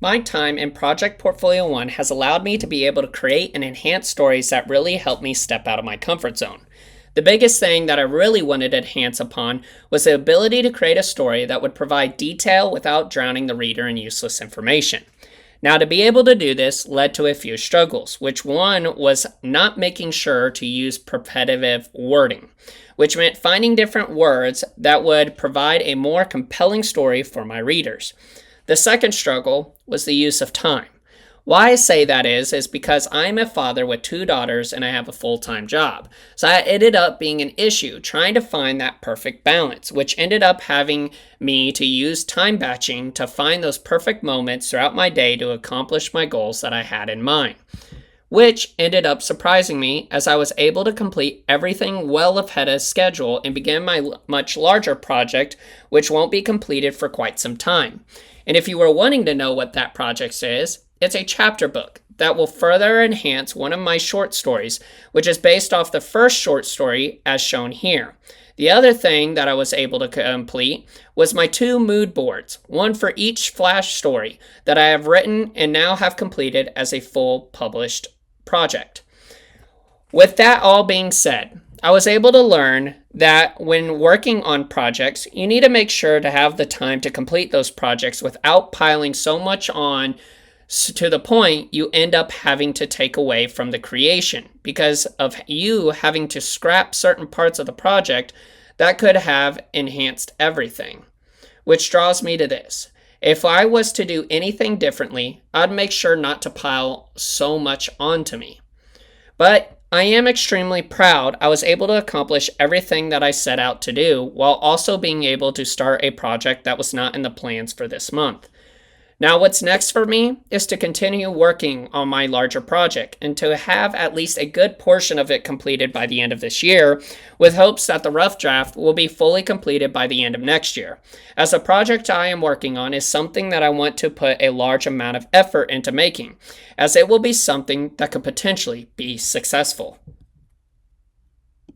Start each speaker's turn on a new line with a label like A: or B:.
A: My time in Project Portfolio 1 has allowed me to be able to create and enhance stories that really help me step out of my comfort zone. The biggest thing that I really wanted to enhance upon was the ability to create a story that would provide detail without drowning the reader in useless information. Now, to be able to do this led to a few struggles, which one was not making sure to use repetitive wording, which meant finding different words that would provide a more compelling story for my readers. The second struggle was the use of time. Why I say that is because I'm a father with two daughters and I have a full-time job. So that ended up being an issue trying to find that perfect balance, which ended up having me to use time batching to find those perfect moments throughout my day to accomplish my goals that I had in mind, which ended up surprising me as I was able to complete everything well ahead of schedule and begin my much larger project, which won't be completed for quite some time. And if you were wanting to know what that project is, it's a chapter book that will further enhance one of my short stories, which is based off the first short story as shown here. The other thing that I was able to complete was my 2 mood boards, one for each flash story that I have written and now have completed as a full published project. With that all being said, I was able to learn that when working on projects, you need to make sure to have the time to complete those projects without piling so much on to the point you end up having to take away from the creation because of you having to scrap certain parts of the project that could have enhanced everything. Which draws me to this. If I was to do anything differently, I'd make sure not to pile so much onto me. But I am extremely proud I was able to accomplish everything that I set out to do while also being able to start a project that was not in the plans for this month. Now, what's next for me is to continue working on my larger project and to have at least a good portion of it completed by the end of this year, with hopes that the rough draft will be fully completed by the end of next year, as the project I am working on is something that I want to put a large amount of effort into making, as it will be something that could potentially be successful.